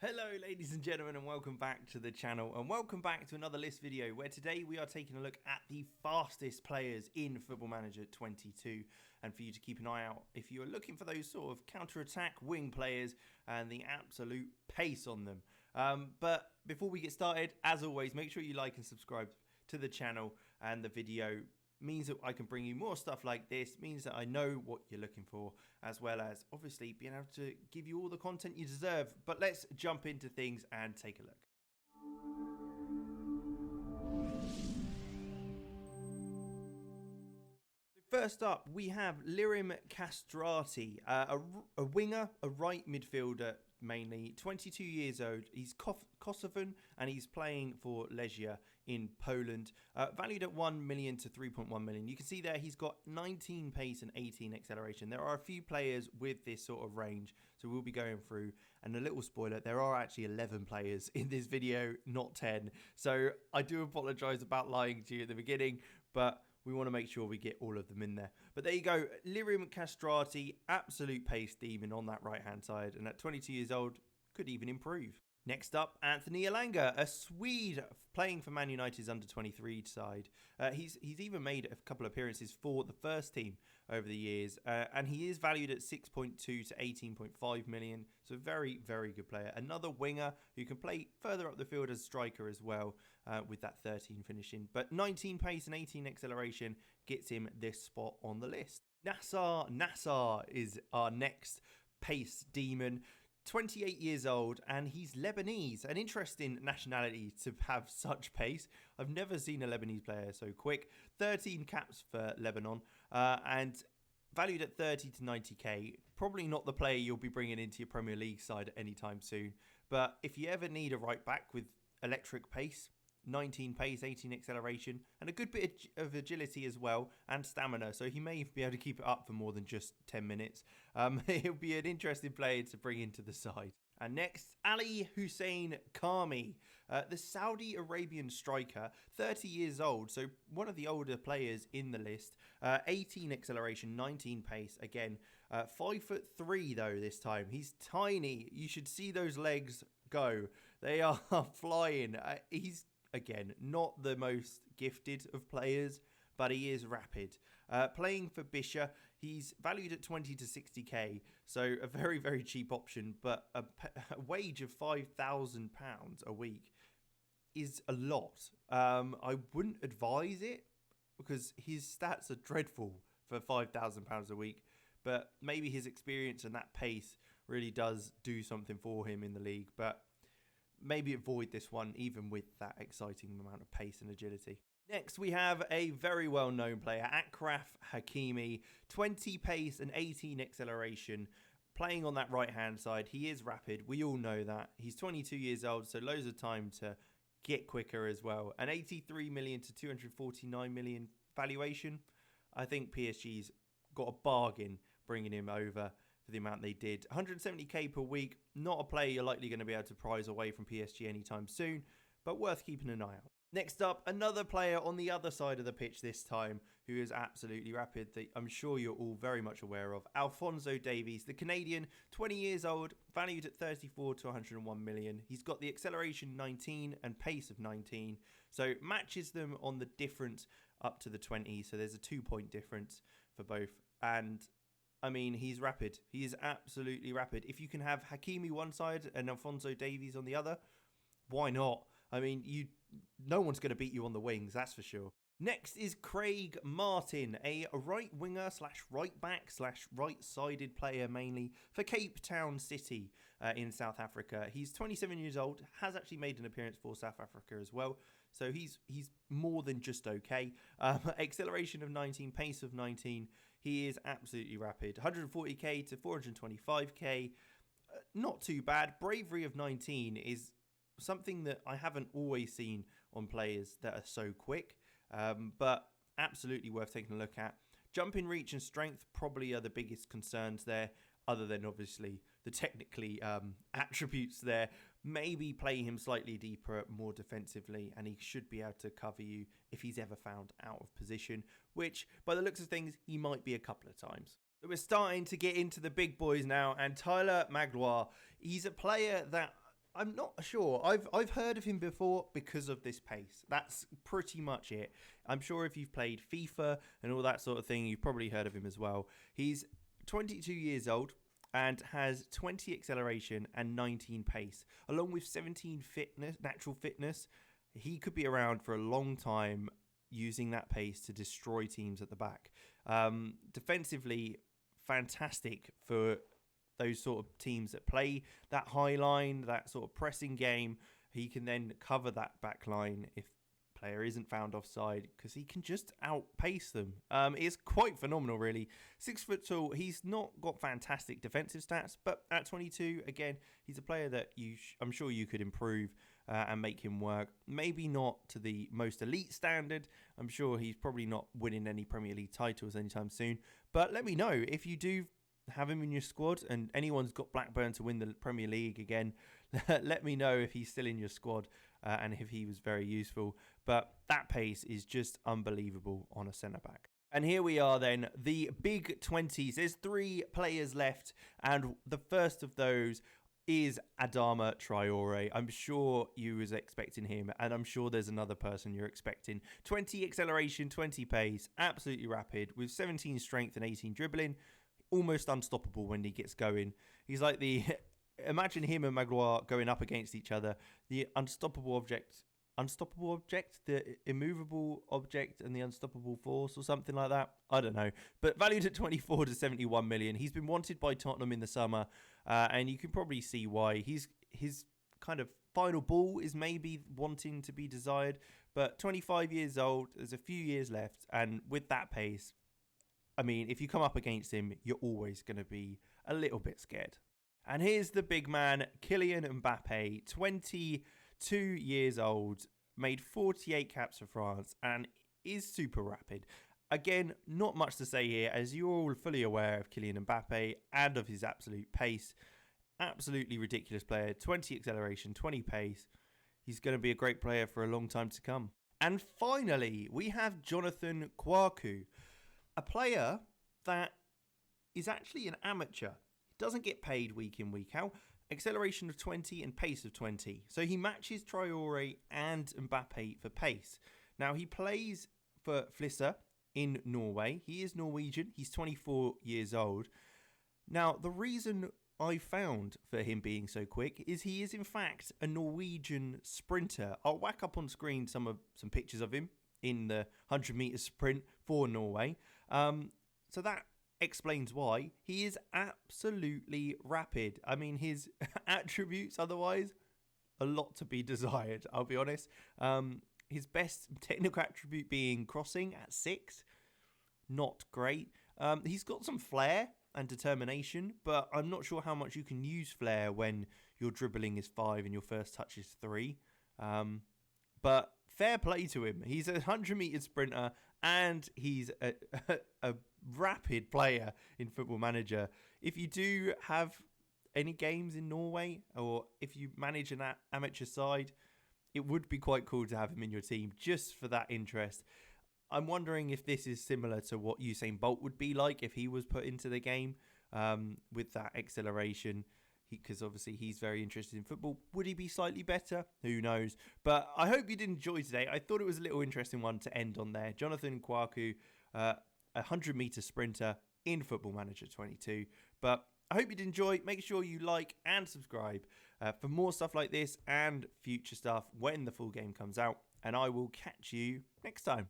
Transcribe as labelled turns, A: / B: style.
A: Hello ladies and gentlemen, and welcome back to the channel, and welcome back to another list video where today we are taking a look at the fastest players in Football Manager 22, and for you to keep an eye out if you are looking for those sort of counter-attack wing players and the absolute pace on them. But before we get started, as always, make sure you like and subscribe to the channel, and the video means that I can bring you more stuff like this, means that I know what you're looking for, as well as obviously being able to give you all the content you deserve. But let's jump into things and take a look. First up, we have Lirim Castrati, a winger, a right midfielder mainly, 22 years old. He's Kosovan and he's playing for Legia in Poland, valued at 1 million to 3.1 million. You can see there he's got 19 pace and 18 acceleration. There are a few players with this sort of range, so we'll be going through. And a little spoiler, there are actually 11 players in this video, not 10. So I do apologise about lying to you at the beginning, but we want to make sure we get all of them in there. But there you go, Lirim Castrati, absolute pace demon on that right-hand side. And at 22 years old, could even improve. Next up, Anthony Elanga, a Swede playing for Man United's under-23 side. He's even made a couple of appearances for the first team over the years, and he is valued at 6.2 to 18.5 million. So very, very good player. Another winger who can play further up the field as striker as well, with that 13 finishing. But 19 pace and 18 acceleration gets him this spot on the list. Nassar is our next pace demon. 28 years old, and he's Lebanese. An interesting nationality to have such pace. I've never seen a Lebanese player so quick. 13 caps for Lebanon, and valued at 30 to 90k. Probably not the player you'll be bringing into your Premier League side anytime soon. But if you ever need a right back with electric pace, 19 pace, 18 acceleration, and a good bit of agility as well, and stamina, so he may be able to keep it up for more than just 10 minutes. He'll be an interesting player to bring into the side. And next, Ali Hussein Kami, the Saudi Arabian striker, 30 years old, so one of the older players in the list. 18 acceleration, 19 pace, again, 5'3" though this time. He's tiny. You should see those legs go. They are flying. He's again, not the most gifted of players, but he is rapid. Playing for Bisha, he's valued at 20 to 60k, so a very, very cheap option, but a wage of £5,000 a week is a lot. I wouldn't advise it because his stats are dreadful for £5,000 a week, but maybe his experience and that pace really does do something for him in the league, but maybe avoid this one, even with that exciting amount of pace and agility. Next, we have a very well-known player, Akraf Hakimi, 20 pace and 18 acceleration, playing on that right-hand side. He is rapid. We all know that. He's 22 years old, so loads of time to get quicker as well. An 83 million to 249 million valuation. I think PSG's got a bargain bringing him over for the amount they did. 170k per week, not a player you're likely going to be able to prize away from PSG anytime soon, but worth keeping an eye out. Next up, another player on the other side of the pitch this time, who is absolutely rapid, that I'm sure you're all very much aware of. Alphonso Davies, the Canadian, 20 years old, valued at 34 to 101 million. He's got the acceleration 19 and pace of 19, so matches them on the difference up to the 20, so there's a 2-point difference for both. And I mean, he's rapid. He is absolutely rapid. If you can have Hakimi one side and Alphonso Davies on the other, why not? I mean, no one's going to beat you on the wings, that's for sure. Next is Craig Martin, a right winger slash right back slash right sided player mainly for Cape Town City in South Africa. He's 27 years old, has actually made an appearance for South Africa as well. So he's more than just okay. Acceleration of 19, pace of 19. He is absolutely rapid. 140k to 425k. Not too bad. Bravery of 19 is something that I haven't always seen on players that are so quick, but absolutely worth taking a look at. Jumping reach and strength probably are the biggest concerns there, other than obviously the technically attributes there. Maybe play him slightly deeper, more defensively, and he should be able to cover you if he's ever found out of position, which by the looks of things, he might be a couple of times. So we're starting to get into the big boys now, and Tyler Maguire, he's a player that I'm not sure. I've heard of him before because of this pace. That's pretty much it. I'm sure if you've played FIFA and all that sort of thing, you've probably heard of him as well. He's 22 years old and has 20 acceleration and 19 pace, along with 17 fitness, natural fitness. He could be around for a long time using that pace to destroy teams at the back. Defensively, fantastic for those sort of teams that play that high line, that sort of pressing game. He can then cover that back line if player isn't found offside, because he can just outpace them. It's quite phenomenal, really. 6 foot tall. He's not got fantastic defensive stats, but at 22, again, he's a player that I'm sure you could improve and make him work. Maybe not to the most elite standard. I'm sure he's probably not winning any Premier League titles anytime soon. But let me know if you do have him in your squad and anyone's got Blackburn to win the Premier League again. Let me know if he's still in your squad and if he was very useful. But that pace is just unbelievable on a centre-back. And here we are then, the big 20s. There's 3 players left, and the first of those is Adama Triore. I'm sure you was expecting him, and I'm sure there's another person you're expecting. 20 acceleration, 20 pace, absolutely rapid, with 17 strength and 18 dribbling. Almost unstoppable when he gets going. He's like imagine him and Maguire going up against each other. The unstoppable object, the immovable object and the unstoppable force, or something like that. I don't know. But valued at 24 to 71 million. He's been wanted by Tottenham in the summer, and you can probably see why. His kind of final ball is maybe wanting to be desired, but 25 years old, there's a few years left, and with that pace, I mean, if you come up against him, you're always going to be a little bit scared. And here's the big man, Kylian Mbappe, 22 years old, made 48 caps for France, and is super rapid. Again, not much to say here, as you're all fully aware of Kylian Mbappe and of his absolute pace. Absolutely ridiculous player, 20 acceleration, 20 pace. He's going to be a great player for a long time to come. And finally, we have Jonathan Kaku, a player that is actually an amateur. He doesn't get paid week in, week out. Acceleration of 20 and pace of 20. So he matches Triore and Mbappe for pace. Now, he plays for Flissa in Norway. He is Norwegian. He's 24 years old. Now, the reason I found for him being so quick is he is, in fact, a Norwegian sprinter. I'll whack up on screen some pictures of him in the 100-metre sprint for Norway. So that explains why. He is absolutely rapid. I mean, his attributes otherwise, a lot to be desired, I'll be honest. His best technical attribute being crossing at 6. Not great. He's got some flair and determination, but I'm not sure how much you can use flair when your dribbling is 5 and your first touch is 3. But fair play to him. He's a 100-metre sprinter, and he's a rapid player in Football Manager. If you do have any games in Norway, or if you manage an amateur side, it would be quite cool to have him in your team just for that interest. I'm wondering if this is similar to what Usain Bolt would be like if he was put into the game with that acceleration. Because obviously he's very interested in football. Would he be slightly better? Who knows? But I hope you did enjoy today. I thought it was a little interesting one to end on there. Jonathan Kaku, a 100-metre sprinter in Football Manager 22. But I hope you did enjoy. Make sure you like and subscribe for more stuff like this and future stuff when the full game comes out. And I will catch you next time.